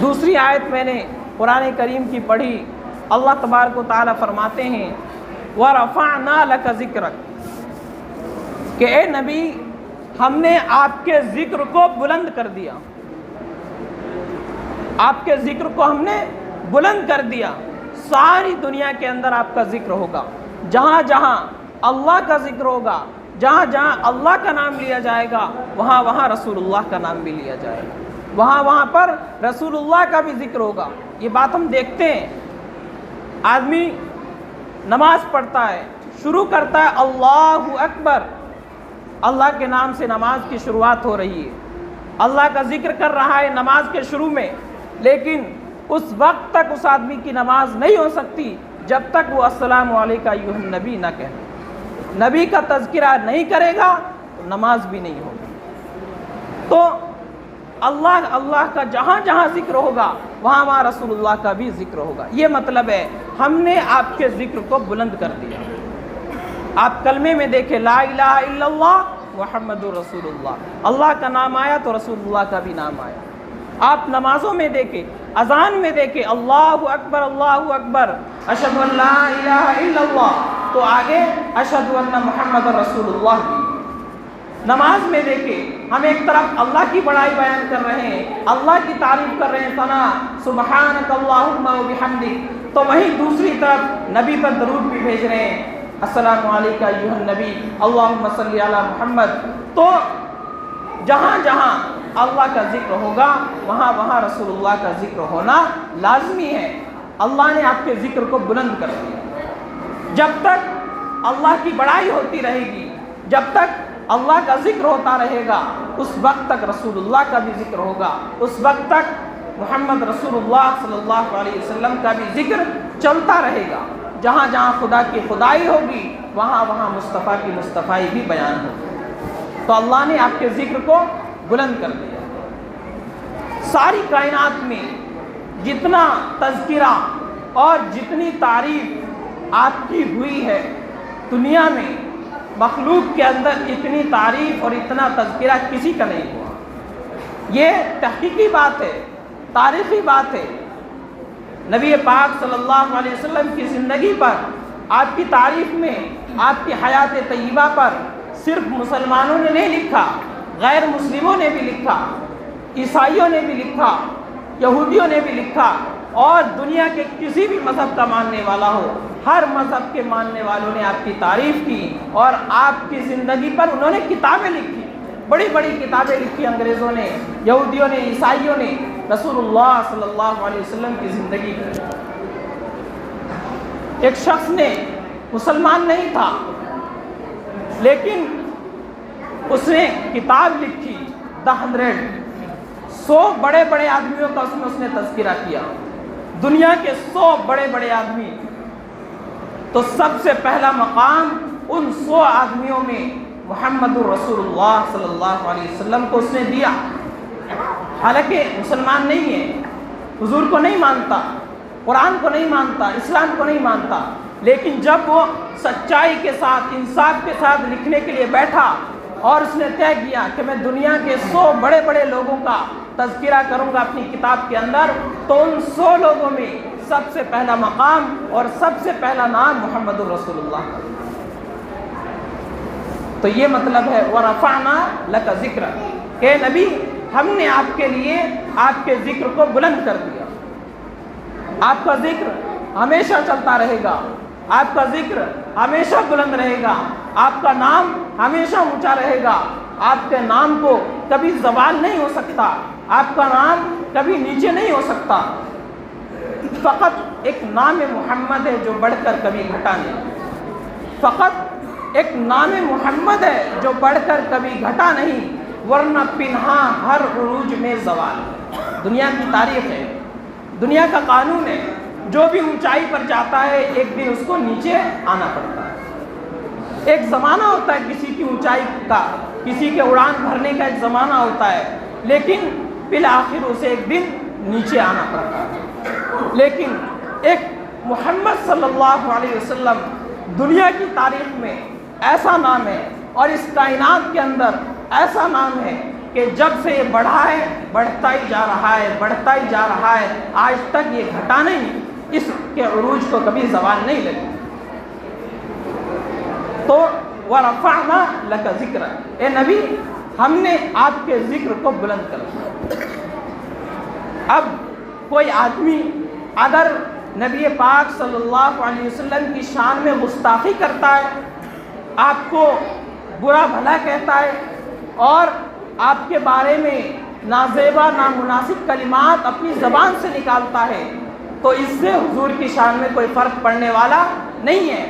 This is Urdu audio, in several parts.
دوسری آیت میں نے قرآن کریم کی پڑھی، اللہ تبارک و تعالیٰ فرماتے ہیں وَرَفَعْنَا لَكَ ذِكْرَكَ، کہ اے نبی ہم نے آپ کے ذکر کو بلند کر دیا، آپ کے ذکر کو ہم نے بلند کر دیا۔ ساری دنیا کے اندر آپ کا ذکر ہوگا، جہاں جہاں اللہ کا ذکر ہوگا، جہاں جہاں اللہ کا نام لیا جائے گا، وہاں وہاں رسول اللہ کا نام بھی لیا جائے گا، وہاں وہاں پر رسول اللہ کا بھی ذکر ہوگا۔ یہ بات ہم دیکھتے ہیں، آدمی نماز پڑھتا ہے، شروع کرتا ہے اللہ اکبر، اللہ کے نام سے نماز کی شروعات ہو رہی ہے، اللہ کا ذکر کر رہا ہے نماز کے شروع میں، لیکن اس وقت تک اس آدمی کی نماز نہیں ہو سکتی جب تک وہ السلام علیکم ایھا النبی نہ کہے، نبی کا تذکرہ نہیں کرے گا تو نماز بھی نہیں ہوگی۔ تو اللہ کا جہاں جہاں ذکر ہوگا وہاں وہاں رسول اللہ کا بھی ذکر ہوگا۔ یہ مطلب ہے ہم نے آپ کے ذکر کو بلند کر دیا۔ آپ کلمے میں دیکھیں لا الہ الا اللہ محمد رسول اللہ، اللہ کا نام آیا تو رسول اللہ کا بھی نام آیا۔ آپ نمازوں میں دیکھیں، اذان میں دیکھیں اللہ اکبر اشہد ان لا الہ الا اللہ، تو آگے اشہد ان محمد رسول اللہ بھی۔ نماز میں دیکھیں، ہم ایک طرف اللہ کی بڑائی بیان کر رہے ہیں، اللہ کی تعریف کر رہے ہیں، ثنا سبحانک اللہم و بحمدک، تو وہیں دوسری طرف نبی پر درود بھی بھیج رہے ہیں، السلام علیکم ایھا النبی اللہم صلی علی محمد۔ تو جہاں جہاں اللہ کا ذکر ہوگا وہاں وہاں رسول اللہ کا ذکر ہونا لازمی ہے۔ اللہ نے آپ کے ذکر کو بلند کر دیا۔ جب تک اللہ کی بڑائی ہوتی رہے گی، جب تک اللہ کا ذکر ہوتا رہے گا، اس وقت تک رسول اللہ کا بھی ذکر ہوگا، اس وقت تک محمد رسول اللہ صلی اللہ علیہ وسلم کا بھی ذکر چلتا رہے گا۔ جہاں جہاں خدا کی خدائی ہوگی وہاں وہاں مصطفیٰ کی مصطفائی بھی بیان ہوگی۔ تو اللہ نے آپ کے ذکر کو بلند کر دیا۔ ساری کائنات میں جتنا تذکرہ اور جتنی تعریف آپ کی ہوئی ہے، دنیا میں مخلوق کے اندر اتنی تعریف اور اتنا تذکرہ کسی کا نہیں ہوا۔ یہ تحقیقی بات ہے، تاریخی بات ہے۔ نبی پاک صلی اللہ علیہ وسلم کی زندگی پر، آپ کی تعریف میں، آپ کی حیات طیبہ پر صرف مسلمانوں نے نہیں لکھا، غیر مسلموں نے بھی لکھا، عیسائیوں نے بھی لکھا، یہودیوں نے بھی لکھا، اور دنیا کے کسی بھی مذہب کا ماننے والا ہو، ہر مذہب کے ماننے والوں نے آپ کی تعریف کی، اور آپ کی زندگی پر انہوں نے کتابیں لکھی، بڑی بڑی کتابیں لکھی، انگریزوں نے، یہودیوں نے، عیسائیوں نے، رسول اللہ صلی اللہ علیہ وسلم کی زندگی پر۔ ایک شخص نے، مسلمان نہیں تھا، لیکن اس نے کتاب لکھی The 100 بڑے بڑے آدمیوں کا اس نے تذکرہ کیا، دنیا کے 100 بڑے بڑے آدمی۔ تو سب سے پہلا مقام ان 100 آدمیوں میں محمد رسول اللہ صلی اللہ علیہ وسلم کو اس نے دیا۔ حالانکہ مسلمان نہیں ہے، حضور کو نہیں مانتا، قرآن کو نہیں مانتا، اسلام کو نہیں مانتا، لیکن جب وہ سچائی کے ساتھ، انصاف کے ساتھ لکھنے کے لیے بیٹھا اور اس نے طے کیا کہ میں دنیا کے 100 بڑے بڑے لوگوں کا تذکرہ کروں گا اپنی کتاب کے اندر، تو ان 100 لوگوں میں سب سے پہلا مقام اور سب سے پہلا نام محمد الرسول اللہ کا۔ تو یہ مطلب ہے وَرَفَعْنَا لَكَ ذِكْرَكَ، کہ نبی ہم نے آپ کے لیے آپ کے ذکر کو بلند کر دیا۔ آپ کا ذکر ہمیشہ چلتا رہے گا، آپ کا ذکر ہمیشہ بلند رہے گا، آپ کا نام ہمیشہ اونچا رہے گا، آپ کے نام کو کبھی زوال نہیں ہو سکتا، آپ کا نام کبھی نیچے نہیں ہو سکتا۔ فقط ایک نام محمد ہے جو بڑھ کر کبھی گھٹا نہیں، فقط ایک نام محمد ہے جو بڑھ کر کبھی گھٹا نہیں، ورنہ پنہاں ہر عروج میں زوال۔ دنیا کی تاریخ ہے، دنیا کا قانون ہے، جو بھی اونچائی پر جاتا ہے ایک دن اس کو نیچے آنا پڑتا ہے۔ ایک زمانہ ہوتا ہے کسی کی اونچائی کا، کسی کے اڑان بھرنے کا ایک زمانہ ہوتا ہے، لیکن بالآخر اسے ایک دن نیچے آنا پڑتا ہے۔ لیکن ایک محمد صلی اللہ علیہ وسلم دنیا کی تاریخ میں ایسا نام ہے، اور اس کائنات کے اندر ایسا نام ہے کہ جب سے یہ بڑھا ہے بڑھتا ہی جا رہا ہے، بڑھتا ہی جا رہا ہے، آج تک یہ گھٹا نہیں، اس کے عروج کو کبھی زوال نہیں لگی۔ تو وَرَفَعْنَا لَكَ ذِكْرَكَ، اے نبی ہم نے آپ کے ذکر کو بلند کر دیا۔ اب کوئی آدمی اگر نبی پاک صلی اللہ علیہ وسلم کی شان میں گستاخی کرتا ہے، آپ کو برا بھلا کہتا ہے اور آپ کے بارے میں نازیبا نامناسب کلمات اپنی زبان سے نکالتا ہے، تو اس سے حضور کی شان میں کوئی فرق پڑنے والا نہیں ہے،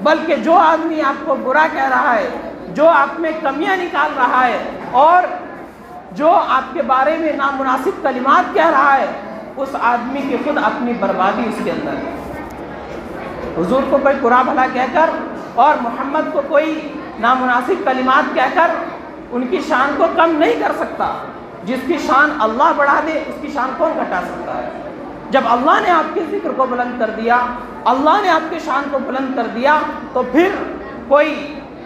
بلکہ جو آدمی آپ کو برا کہہ رہا ہے، جو آپ میں کمیاں نکال رہا ہے اور جو آپ کے بارے میں نامناسب کلمات کہہ رہا ہے، اس آدمی کی خود اپنی بربادی اس کے اندر ہے۔ حضور کو کوئی برا بھلا کہہ کر اور محمد کو کوئی نامناسب کلمات کہہ کر ان کی شان کو کم نہیں کر سکتا۔ جس کی شان اللہ بڑھا دے اس کی شان کون گھٹا سکتا ہے؟ جب اللہ نے آپ کے ذکر کو بلند کر دیا، اللہ نے آپ کے شان کو بلند کر دیا، تو پھر کوئی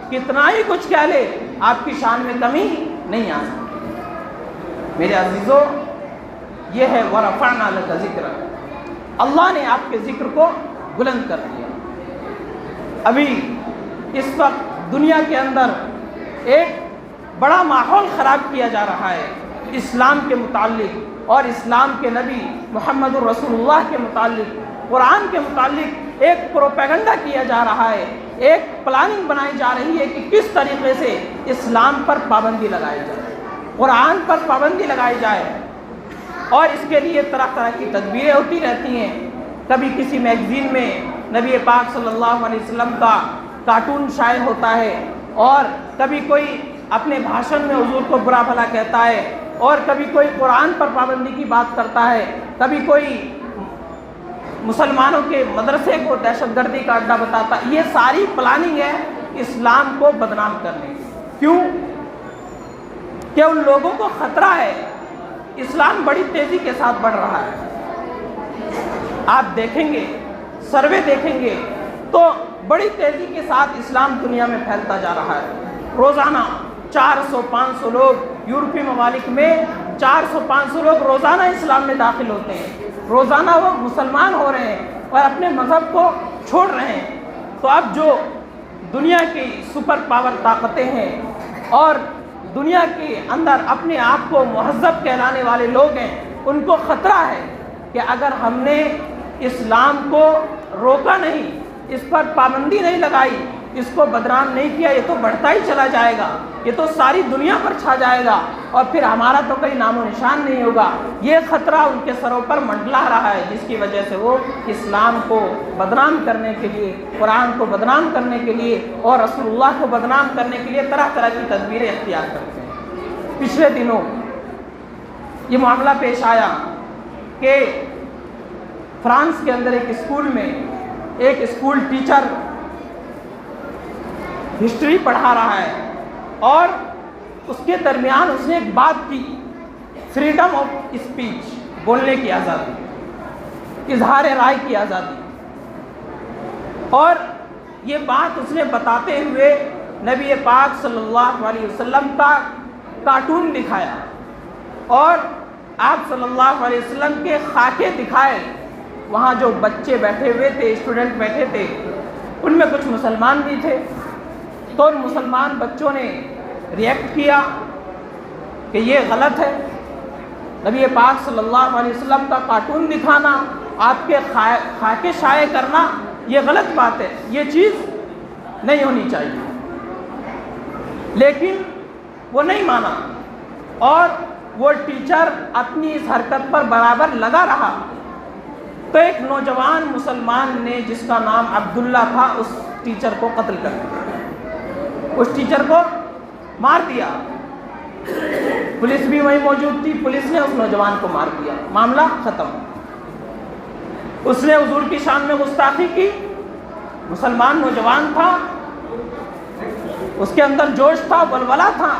کتنا ہی کچھ کہہ لے آپ کی شان میں کمی نہیں آ سکتی۔ میرے عزیزو، یہ ہے وَرَفَعْنَا لَكَ ذِكْرَكَ، اللہ نے آپ کے ذکر کو بلند کر دیا۔ ابھی اس وقت دنیا کے اندر ایک بڑا ماحول خراب کیا جا رہا ہے اسلام کے متعلق اور اسلام کے نبی محمد الرسول اللہ کے متعلق، قرآن کے متعلق ایک پروپیگنڈا کیا جا رہا ہے، ایک پلاننگ بنائی جا رہی ہے کہ کس طریقے سے اسلام پر پابندی لگائی جائے، قرآن پر پابندی لگائی جائے، اور اس کے لیے طرح طرح کی تدبیریں ہوتی رہتی ہیں۔ کبھی کسی میگزین میں نبی پاک صلی اللہ علیہ وسلم کا کارٹون شائع ہوتا ہے، اور کبھی کوئی اپنے بھاشن میں حضور کو برا بھلا کہتا ہے، اور کبھی کوئی قرآن پر پابندی کی بات کرتا ہے، کبھی کوئی مسلمانوں کے مدرسے کو دہشت گردی کا اڈا بتاتا ہے۔ یہ ساری پلاننگ ہے اسلام کو بدنام کرنے کی۔ کیوں؟ کہ ان لوگوں کو خطرہ ہے اسلام بڑی تیزی کے ساتھ بڑھ رہا ہے۔ آپ دیکھیں گے، سروے دیکھیں گے تو بڑی تیزی کے ساتھ اسلام دنیا میں پھیلتا جا رہا ہے۔ روزانہ 400-500 لوگ یورپی ممالک میں 400-500 لوگ روزانہ اسلام میں داخل ہوتے ہیں، روزانہ وہ مسلمان ہو رہے ہیں اور اپنے مذہب کو چھوڑ رہے ہیں۔ تو اب جو دنیا کی سپر پاور طاقتیں ہیں اور دنیا کے اندر اپنے آپ کو مہذب کہلانے والے لوگ ہیں، ان کو خطرہ ہے کہ اگر ہم نے اسلام کو روکا نہیں، اس پر پابندی نہیں لگائی، اس کو بدنام نہیں کیا، یہ تو بڑھتا ہی چلا جائے گا، یہ تو ساری دنیا پر چھا جائے گا اور پھر ہمارا تو کوئی نام و نشان نہیں ہوگا۔ یہ خطرہ ان کے سروں پر منڈلا رہا ہے، جس کی وجہ سے وہ اسلام کو بدنام کرنے کے لیے، قرآن کو بدنام کرنے کے لیے اور رسول اللہ کو بدنام کرنے کے لیے طرح طرح کی تدبیریں اختیار کرتے ہیں۔ پچھلے دنوں یہ معاملہ پیش آیا کہ فرانس کے اندر ایک اسکول میں ایک اسکول ٹیچر ہسٹری پڑھا رہا ہے اور اس کے درمیان اس نے ایک بات کی، فریڈم آف اسپیچ، بولنے کی آزادی، اظہار رائے کی آزادی، اور یہ بات اس نے بتاتے ہوئے نبی پاک صلی اللہ علیہ وسلم کا کارٹون دکھایا اور آپ صلی اللہ علیہ وسلم کے خاکے دکھائے۔ وہاں جو بچے بیٹھے ہوئے تھے، اسٹوڈنٹ بیٹھے تھے، ان میں کچھ مسلمان بھی تھے، تو ان مسلمان بچوں نے ریئیکٹ کیا کہ یہ غلط ہے، نبی پاک صلی اللہ علیہ وسلم کا کارٹون دکھانا، آپ کے خاکے شائع کرنا، یہ غلط بات ہے، یہ چیز نہیں ہونی چاہیے۔ لیکن وہ نہیں مانا اور وہ ٹیچر اپنی اس حرکت پر برابر لگا رہا۔ تو ایک نوجوان مسلمان نے، جس کا نام عبداللہ تھا، اس ٹیچر کو قتل کر دیا، اس ٹیچر کو مار دیا۔ پولیس بھی وہیں موجود تھی، پولیس نے اس نوجوان کو مار دیا، معاملہ ختم۔ اس نے حضور کی شان میں گستاخی کی، مسلمان نوجوان تھا، اس کے اندر جوش تھا، ولولہ تھا۔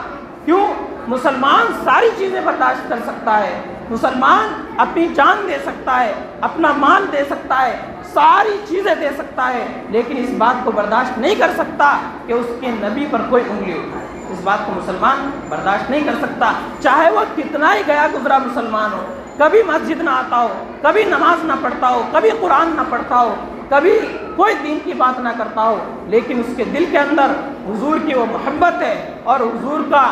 کیوں؟ مسلمان ساری چیزیں برداشت کر سکتا ہے، مسلمان اپنی جان دے سکتا ہے، اپنا مال دے سکتا ہے، ساری چیزیں دے سکتا ہے، لیکن اس بات کو برداشت نہیں کر سکتا کہ اس کے نبی پر کوئی انگلی اٹھائے، اس جذبات کو مسلمان برداشت نہیں کر سکتا، چاہے وہ کتنا ہی گیا گزرا مسلمان ہو، کبھی مسجد نہ آتا ہو، کبھی نماز نہ پڑھتا ہو، کبھی قرآن نہ پڑھتا ہو، کبھی کوئی دین کی بات نہ کرتا ہو، لیکن اس کے دل کے اندر حضور کی وہ محبت ہے اور حضور کا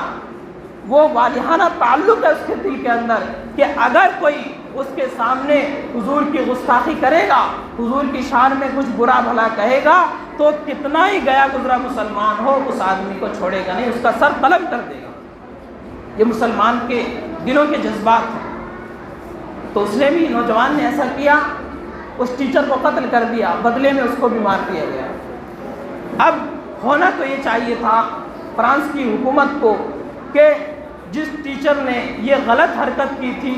وہ والہانہ تعلق ہے اس کے دل کے اندر کہ اگر کوئی اس کے سامنے حضور کی گستاخی کرے گا، حضور کی شان میں کچھ برا بھلا کہے گا، تو کتنا ہی گیا گزرا مسلمان ہو اس آدمی کو چھوڑے گا نہیں، اس کا سر قلم کر دے گا۔ یہ مسلمان کے دلوں کے جذبات ہیں۔ تو اس نے بھی، نوجوان نے ایسا کیا، اس ٹیچر کو قتل کر دیا، بدلے میں اس کو بھی مار دیا گیا۔ اب ہونا تو یہ چاہیے تھا فرانس کی حکومت کو کہ جس ٹیچر نے یہ غلط حرکت کی تھی،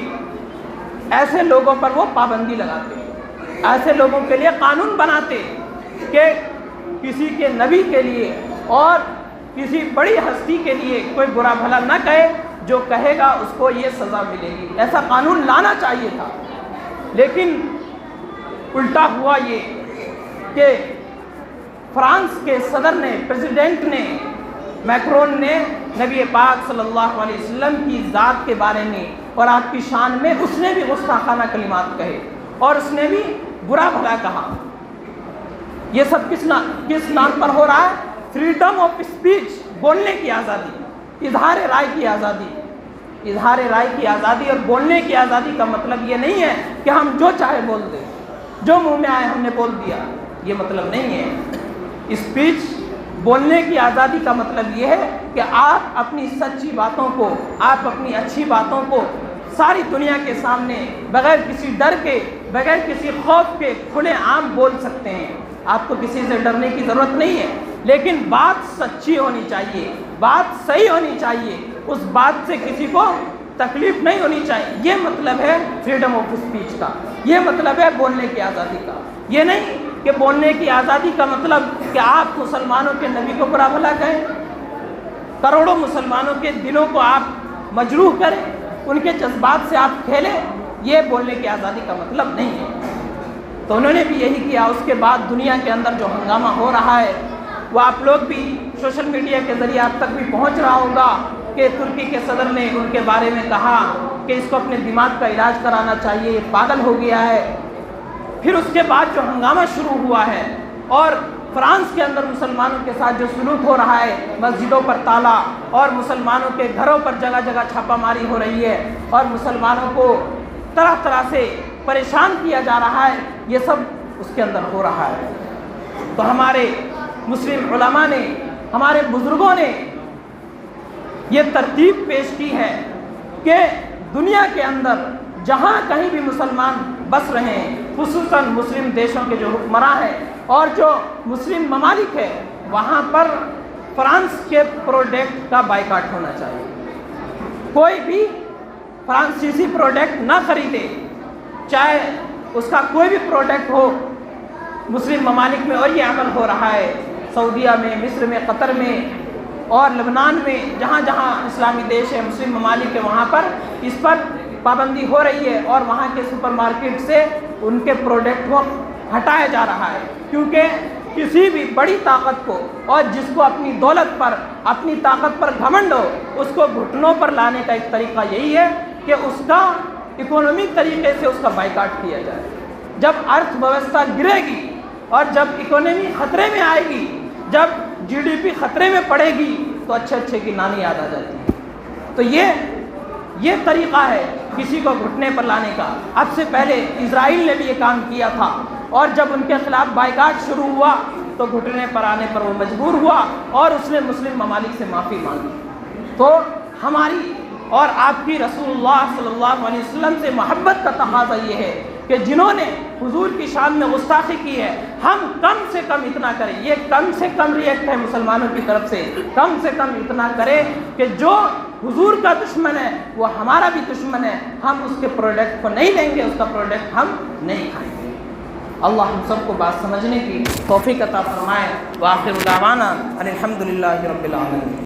ایسے لوگوں پر وہ پابندی لگاتے، ایسے لوگوں کے لیے قانون بناتے کہ کسی کے نبی کے لیے اور کسی بڑی ہستی کے لیے کوئی برا بھلا نہ کہے، جو کہے گا اس کو یہ سزا ملے گی۔ ایسا قانون لانا چاہیے تھا، لیکن الٹا ہوا یہ کہ فرانس کے صدر نے، پریزیڈنٹ نے، میکرون نے نبی پاک صلی اللہ علیہ وسلم کی ذات کے بارے میں اور آپ کی شان میں اس نے بھی گستاخانہ کلمات کہے اور اس نے بھی برا بھلا کہا۔ یہ سب کس نام پر ہو رہا ہے؟ فریڈم آف اسپیچ، بولنے کی آزادی، اظہار رائے کی آزادی۔ اظہار رائے کی آزادی اور بولنے کی آزادی کا مطلب یہ نہیں ہے کہ ہم جو چاہے بول دیں، جو منہ میں آئے ہم نے بول دیا، یہ مطلب نہیں ہے۔ اسپیچ، بولنے کی آزادی کا مطلب یہ ہے کہ آپ اپنی سچی باتوں کو، آپ اپنی اچھی باتوں کو ساری دنیا کے سامنے بغیر کسی ڈر کے، بغیر کسی خوف کے کھلے عام بول سکتے ہیں۔ آپ کو کسی سے ڈرنے کی ضرورت نہیں ہے، لیکن بات سچی ہونی چاہیے، بات صحیح ہونی چاہیے، اس بات سے کسی کو تکلیف نہیں ہونی چاہیے۔ یہ مطلب ہے فریڈم آف اسپیچ کا، یہ مطلب ہے بولنے کی آزادی کا۔ یہ نہیں کہ بولنے کی آزادی کا مطلب کہ آپ مسلمانوں کے نبی کو برا بھلا کہیں، کروڑوں مسلمانوں کے دلوں کو آپ مجروح کریں، ان کے جذبات سے آپ کھیلیں، یہ بولنے کی آزادی کا مطلب نہیں ہے۔ تو انہوں نے بھی یہی کیا۔ اس کے بعد دنیا کے اندر جو ہنگامہ ہو رہا ہے وہ آپ لوگ بھی سوشل میڈیا کے ذریعے آپ تک بھی پہنچ رہا ہوگا کہ ترکی کے صدر نے ان کے بارے میں کہا کہ اس کو اپنے دماغ کا علاج کرانا چاہیے، یہ پاگل ہو گیا ہے۔ پھر اس کے بعد جو ہنگامہ شروع ہوا ہے اور فرانس کے اندر مسلمانوں کے ساتھ جو سلوک ہو رہا ہے، مسجدوں پر تالا اور مسلمانوں کے گھروں پر جگہ جگہ چھاپہ ماری ہو رہی ہے اور مسلمانوں کو طرح طرح سے پریشان کیا جا رہا ہے، یہ سب اس کے اندر ہو رہا ہے۔ تو ہمارے مسلم علماء نے، ہمارے بزرگوں نے یہ ترتیب پیش کی ہے کہ دنیا کے اندر جہاں کہیں بھی مسلمان بس رہے ہیں، خصوصاً مسلم دیشوں کے جو حکمراں ہیں اور جو مسلم ممالک ہیں، وہاں پر فرانس کے پروڈکٹ کا بائیکاٹ ہونا چاہیے۔ کوئی بھی فرانسیسی پروڈکٹ نہ خریدے، چاہے اس کا کوئی بھی پروڈکٹ ہو مسلم ممالک میں، اور یہ عمل ہو رہا ہے سعودیہ میں، مصر میں، قطر میں اور لبنان میں، جہاں جہاں اسلامی دیش ہے، مسلم ممالک ہے، وہاں پر اس پر پابندی ہو رہی ہے اور وہاں کے سپر مارکیٹ سے ان کے پروڈکٹ کو ہٹایا جا رہا ہے، کیونکہ کسی بھی بڑی طاقت کو اور جس کو اپنی دولت پر، اپنی طاقت پر گھمنڈ ہو، اس کو گھٹنوں پر لانے کا ایک طریقہ یہی ہے کہ اس کا اکنامک طریقے سے اس کا بائیکاٹ کیا جائے۔ جب ارتھ ویوستھا گرے گی اور جب اکانومی خطرے میں آئے گی، جب جی ڈی پی خطرے میں پڑے گی، تو اچھے اچھے کی نانی یاد آ جاتی ہے۔ تو یہ طریقہ ہے کسی کو گھٹنے پر لانے کا۔ اب سے پہلے اسرائیل نے بھی یہ کام کیا تھا، اور جب ان کے خلاف بائیکاٹ شروع ہوا تو گھٹنے پر آنے پر وہ مجبور ہوا اور اس نے مسلم ممالک سے معافی مانگی۔ تو ہماری اور آپ کی رسول اللہ صلی اللہ علیہ وسلم سے محبت کا تقاضا یہ ہے کہ جنہوں نے حضور کی شان میں گستاخی کی ہے، ہم کم سے کم اتنا کریں۔ یہ کم سے کم ریئیکٹ ہے مسلمانوں کی طرف سے، کم سے کم اتنا کریں کہ جو حضور کا دشمن ہے وہ ہمارا بھی دشمن ہے، ہم اس کے پروڈکٹ کو نہیں لیں گے، اس کا پروڈکٹ ہم نہیں کھائیں گے۔ اللہ ہم سب کو بات سمجھنے کی توفیق عطا فرمائے۔ وآخر دعوانا ان الحمد للہ رب العالمین۔